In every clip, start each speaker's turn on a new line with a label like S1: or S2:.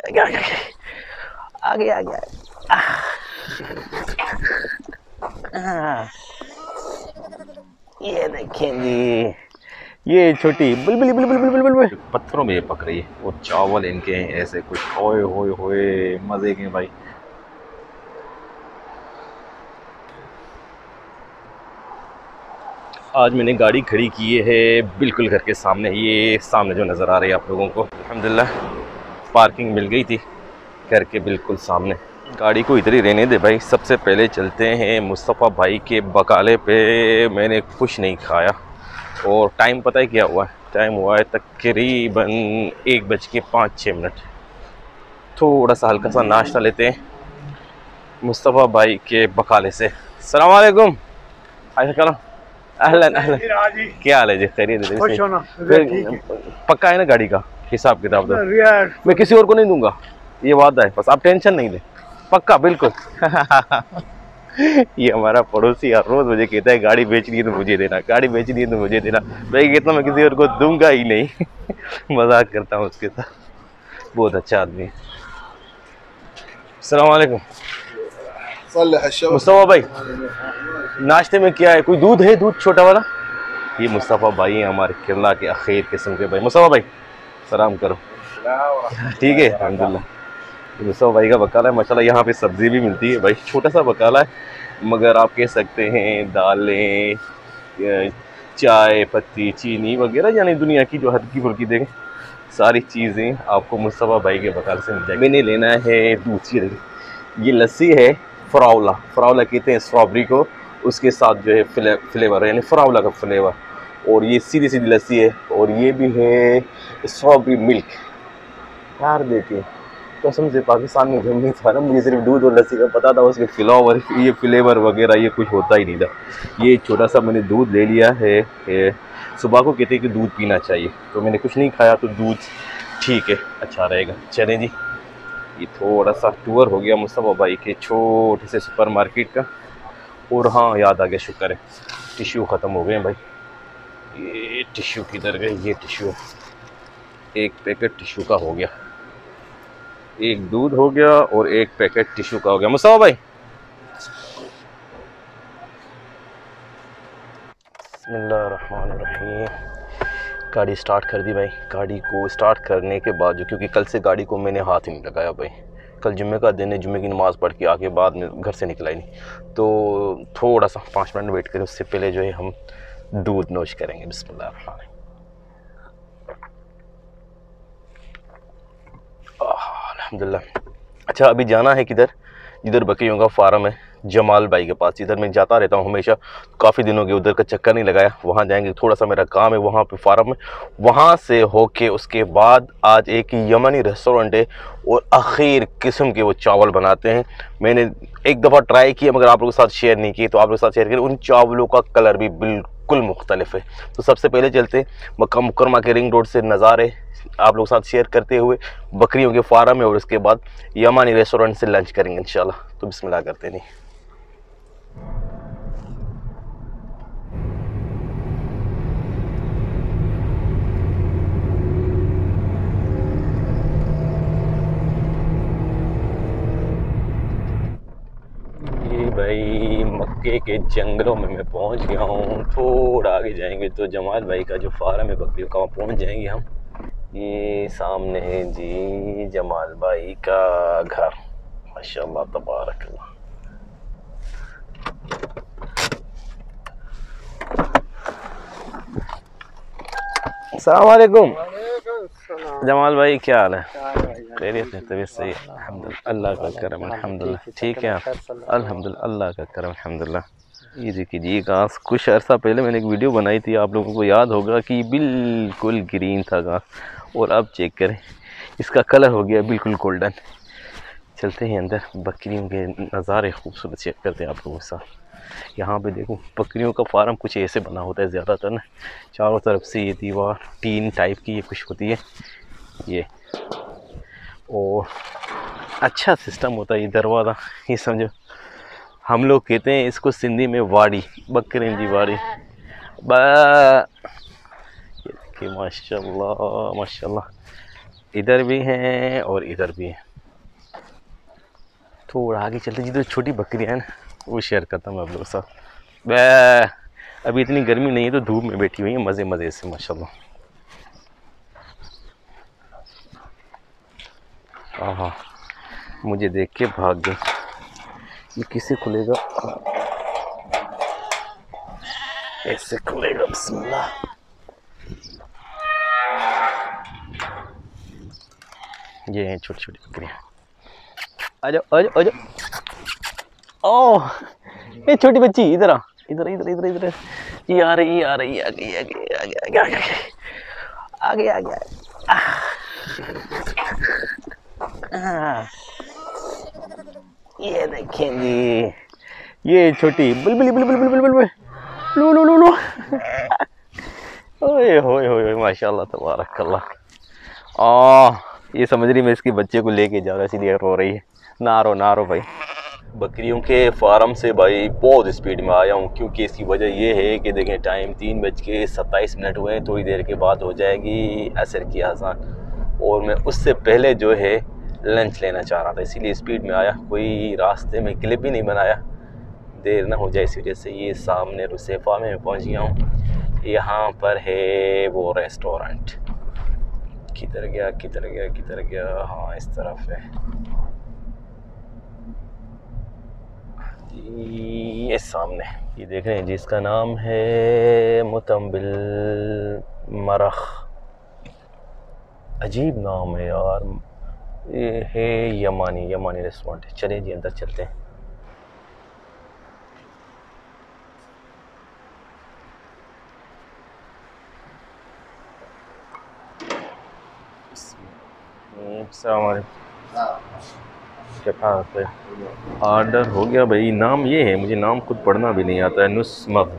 S1: आगे आगे ये देखिए जी, ये छोटी बुलबुली बुलबुल बुलबुल बुलबुल पत्थरों में ये पक रही है और चावल इनके हैं ऐसे कुछ होए होए होए मजे के भाई। आज मैंने गाड़ी खड़ी की है बिल्कुल घर के सामने, ये सामने जो नज़र आ रही है आप लोगों को, अल्हम्दुलिल्लाह पार्किंग मिल गई थी घर के बिल्कुल सामने। गाड़ी को इधर ही रहने दे भाई। सबसे पहले चलते हैं मुस्तफ़ा भाई के बकाले पे। मैंने कुछ नहीं खाया और टाइम पता है क्या हुआ है? टाइम हुआ है तकरीबन 1:05। थोड़ा सा हल्का सा नाश्ता लेते हैं मुस्तफ़ा भाई के बकाले से। अस्सलाम वालेकुम। अहलन अहलन, क्या हाल है जी? खैरियत है? पक्का है ना गाड़ी का हिसाब किताब? तो मैं किसी और को नहीं दूंगा, ये वादा है, बस आप टेंशन नहीं ले, पक्का बिल्कुल। ये हमारा पड़ोसी हर रोज मुझे कहता है गाड़ी बेचनी है तो मुझे देना, गाड़ी बेचनी है तो मुझे देना। मैं कहता हूँ मैं किसी और को दूंगा ही नहीं। मजाक करता हूँ उसके साथ, बहुत अच्छा आदमी है। अस्सलाम वालेकुम मुस्तफ़ा भाई, नाश्ते में क्या है? कोई दूध है? दूध छोटा वाला। ये मुस्तफ़ा भाई हैं हमारे केरला के अखीर किस्म के भाई। मुस्तफ़ा भाई सलाम करो, ठीक है? अल्हम्दुलिल्लाह। मुस्तफ़ा भाई का बकाला है माशाल्लाह। यहाँ पे सब्ज़ी भी मिलती है भाई, छोटा सा बकाला है मगर आप कह सकते हैं दालें, चाय पत्ती, चीनी वगैरह यानी दुनिया की जो हल्की फुल्की देखें सारी चीज़ें आपको मुस्तफ़ा भाई के बकाले से मिल जाएगी। मैंने लेना है दूध। ये लस्सी है फ्राउला, फ्राउला कहते हैं स्ट्रॉबेरी को, उसके साथ जो है फ्लेवर है यानी फ्राउला का फ्लेवर। और ये सीधी सीधी लस्सी है और ये भी है स्ट्रॉबेरी मिल्क। यार देखिए कसम से पाकिस्तान में जब नहीं था ना, मुझे सिर्फ दूध और लस्सी का पता था, उसके फ्लेवर, ये फ्लेवर वगैरह ये कुछ होता ही नहीं था। ये छोटा सा मैंने दूध ले लिया है। सुबह को कहते हैं कि दूध पीना चाहिए, तो मैंने कुछ नहीं खाया तो दूध ठीक है, अच्छा रहेगा। चलें जी, ये थोड़ा सा टूर हो गया मुस्तफ़ा भाई के छोटे से सुपरमार्केट का। और हाँ याद आ गया, शुक्र है टिश्यू ख़त्म हो गए भाई। ये टिश्यू किधर गए? ये टिश्यू, एक पैकेट टिश्यू का हो गया, एक दूध हो गया और एक पैकेट टिश्यू का हो गया। मुस्तफ़ा भाई बिस्मिल्लाहिर्रहमानिर्रहीम, गाड़ी स्टार्ट कर दी भाई। गाड़ी को स्टार्ट करने के बाद जो, क्योंकि कल से गाड़ी को मैंने हाथ ही नहीं लगाया भाई, कल जुम्मे का दिन है, जुम्मे की नमाज़ पढ़ के आके बाद में घर से निकला ही नहीं, तो थोड़ा सा 5 मिनट वेट करें। उससे पहले जो है हम दूध नोश करेंगे। बिस्मिल्लाह। अल्हम्दुलिल्लाह। अच्छा अभी जाना है किधर? जिधर बकरियों का फार्म है जमाल भाई के पास, इधर मैं जाता रहता हूँ हमेशा, काफ़ी दिनों के उधर का चक्कर नहीं लगाया। वहाँ जाएंगे, थोड़ा सा मेरा काम है वहाँ पे फार्म में, वहाँ से होके उसके बाद आज एक यमनी रेस्टोरेंट है और आखिर किस्म के वो चावल बनाते हैं। मैंने एक दफ़ा ट्राई किया मगर आप लोगों के साथ शेयर नहीं किए, तो आप लोगों के साथ शेयर करें। उन चावलों का कलर भी बिल्कुल मुख्तलिफ है। तो सबसे पहले चलते मक्का मुकरमा के रिंग रोड से नज़ारे आप लोग साथ शेयर करते हुए बकरियों के फार्म है और उसके बाद यमानी रेस्टोरेंट से लंच करेंगे इंशाल्लाह। तो बिस्मिल्लाह करते नहीं। ये भाई मक्के के जंगलों में मैं पहुंच गया हूँ। थोड़ा आगे जाएंगे तो जमाल भाई का जो फार्म है बकरियों का, वहाँ पहुंच जाएंगे हम। ये सामने है जी जमाल भाई का घर, माशाअल्लाह तबारकल्लाह। अस्सलाम वालेकुम जमाल भाई, क्या हाल है? खैरियत है? तबीयत सही है? अल्हम्दुलिल्लाह, अल्लाह का करम, अल्हम्दुलिल्लाह ठीक है आप? अल्हम्दुलिल्लाह, अल्लाह का करम, अल्हम्दुलिल्लाह। ये देखिए घास, कुछ अर्सा पहले मैंने एक वीडियो बनाई थी, आप लोगों को याद होगा कि बिल्कुल ग्रीन था घास, और अब चेक करें इसका कलर हो गया बिल्कुल गोल्डन। चलते हैं अंदर, बकरियों के नज़ारे खूबसूरत चेक करते हैं आप लोगों के साथ। यहाँ पे देखो बकरियों का फार्म कुछ ऐसे बना होता है ज़्यादातर ना, चारों तरफ से ये दीवार टीन टाइप की ये कुछ होती है ये, और अच्छा सिस्टम होता है ये दरवाज़ा। ये समझो हम लोग कहते हैं इसको सिंधी में वाड़ी, बकरियों की वाड़ी। ये देखिए माशाल्लाह माशाल्लाह, इधर भी हैं और इधर भी हैं। थोड़ा आगे चलते जिधर छोटी बकरियाँ हैं ना वो शेयर करता हूँ मैं आप लोगों के साथ। वह अभी इतनी गर्मी नहीं है तो धूप में बैठी हुई है मज़े मज़े से माशाल्लाह। हाँ, मुझे देख के भाग गए। ये किसे खुलेगा? ऐसे खुलेगा, बिस्मिल्लाह। ये हैं छोटी छोटी बकरियाँ। आ जाओ आ जाओ आ जाओ। ओह ये छोटी बच्ची इधर आ, इधर इधर इधर इधर। ये आ रही आ रही आ गई आ गई आ गई आ गई आ गई आ गई। ये देखें जी, ये छोटी बुलबुली बुलबुल बुलबुल बुलबुल लो लो लो लो। ओए होए होए माशाल्लाह तबारक अल्लाह। ये समझ रही मैं इसके बच्चे को लेके जा रहा है, इसलिए रो रही है। ना रो भाई। बकरियों के फार्म से भाई बहुत स्पीड में आया हूँ, क्योंकि इसकी वजह ये है कि देखें टाइम 3:27 हुए हैं। थोड़ी देर के बाद हो जाएगी असर की अज़ान, और मैं उससे पहले जो है लंच लेना चाह रहा था, इसीलिए स्पीड में आया। कोई रास्ते में क्लिप भी नहीं बनाया, देर ना हो जाए इस वजह से। ये सामने रुसेफा में पहुँच गया हूँ। यहाँ पर है वो रेस्टोरेंट। किधर गया किधर गया किधर गया? हाँ इस तरफ है ये सामने। ये देख रहे हैं जिसका नाम है मुतम्बिल मरख। अजीब नाम है यार। ये है यमानी रेस्टोरेंट। चले जी अंदर चलते हैं। क्या ऑर्डर हो गया भाई। नाम ये है, मुझे नाम खुद पढ़ना भी नहीं आता है। नुस्मत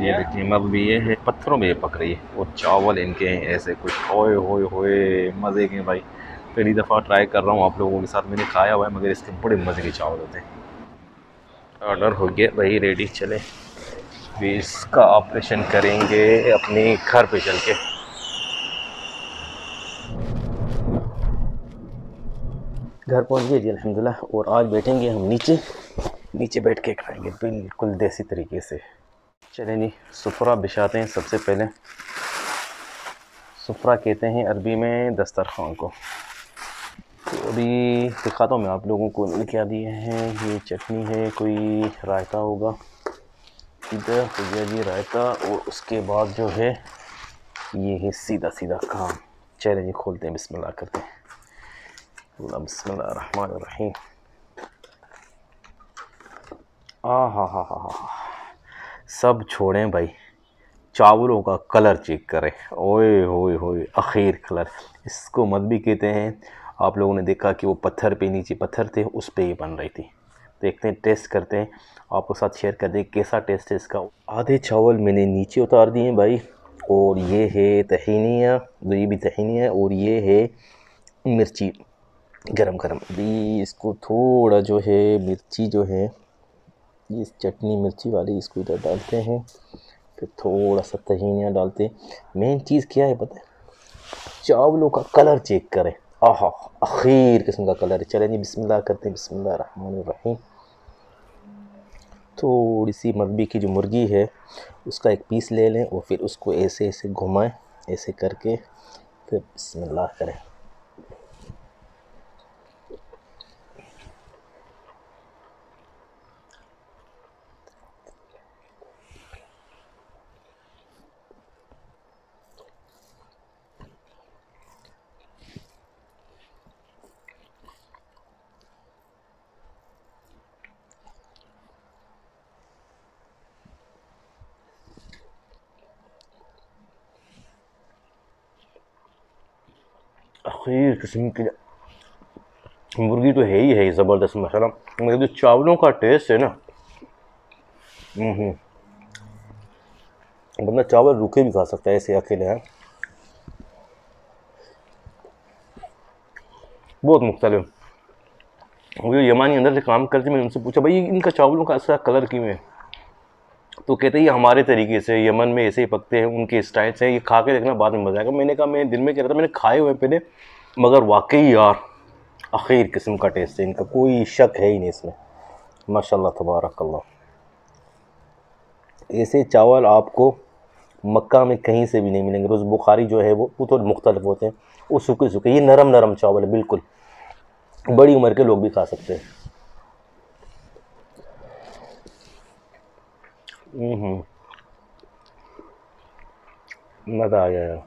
S1: ये देखिए मगबी ये है, पत्थरों में ये पक रही है। और चावल इनके हैं ऐसे कुछ। ओए होए होए मज़े के भाई। पहली दफ़ा ट्राई कर रहा हूँ आप लोगों के साथ। मैंने खाया हुआ है मगर इसके बड़े मज़े के चावल होते हैं। ऑर्डर हो गया भाई, रेडी। चले भी इसका ऑपरेशन करेंगे अपने घर पे चल के। घर पहुंच गए जी अल्हम्दुलिल्लाह। और आज बैठेंगे हम नीचे बैठ के खाएंगे बिल्कुल देसी तरीके से। चलें जी सुफ्रा बिछाते हैं। सबसे पहले सुफ्रा कहते हैं अरबी में दस्तरखान को। तो अभी दिखाता हूँ मैं आप लोगों को क्या दिए हैं। ये चटनी है, कोई रायता होगा इधर हो गया जी रायता। और उसके बाद जो है ये है सीधा काम। चलें जी खोलते हैं, बिस्मिल्लाह करते हैं। बिस्मिल्लाहिर्रहमानिर्रहीम। हा सब छोड़ें भाई, चावलों का कलर चेक करें। ओए होए होए आखिर कलर। इसको मदबी कहते हैं। आप लोगों ने देखा कि वो पत्थर पे, नीचे पत्थर थे उस पे ही बन रही थी। देखते हैं, टेस्ट करते हैं, आपको साथ शेयर कर दें कैसा टेस्ट है इसका। आधे चावल मैंने नीचे उतार दिए भाई। और ये है तहीनिया, ये भी तहीनिया। और ये है मिर्ची गरम अभी इसको थोड़ा जो है मिर्ची जो है ये चटनी मिर्ची वाली, इसको इधर डालते हैं। फिर थोड़ा सा तहीनिया डालते हैं। मेन चीज़ क्या है पता है? चावलों का कलर चेक करें। आहा आखिर किस्म का कलर है। चलें जी बिस्मिल्लाह करते हैं। बिस्मिल्लाहिर्रहमानिर्रहीम। थोड़ी सी मरबी की जो मुर्गी है उसका एक पीस ले लें और फिर उसको ऐसे ऐसे घुमाएं, ऐसे करके फिर बिस्मिल्लाह करें। आखिर किस्म की मुर्गी तो है ही ज़बरदस्त मसाला। मगर जो चावलों का टेस्ट है ना, बंदा चावल रूखे भी खा सकता है ऐसे अकेले हैं। बहुत मुख्तलिफ। वो जो यमानी अंदर से काम करते, मैंने उनसे पूछा भाई इनका चावलों का ऐसा कलर क्यों है? तो कहते हैं ये हमारे तरीके से, यमन में ऐसे ही पकते हैं, उनके स्टाइल से, ये खा के देखना बाद में मजा आएगा। मैंने कहा, मैं दिल में कह रहा था मैंने खाए हुए पहले, मगर वाकई यार आखिर किस्म का टेस्ट है इनका, कोई शक है ही नहीं इसमें। माशाल्लाह तबारकल्लाह। ऐसे चावल आपको मक्का में कहीं से भी नहीं मिलेंगे। रोज़ बुखारी जो है वो थोड़े मुख्तलिफ होते हैं, वो सूखे सूखे, ये नरम नरम चावल है बिल्कुल, बड़ी उम्र के लोग भी खा सकते हैं। मज़ा आ गया यार।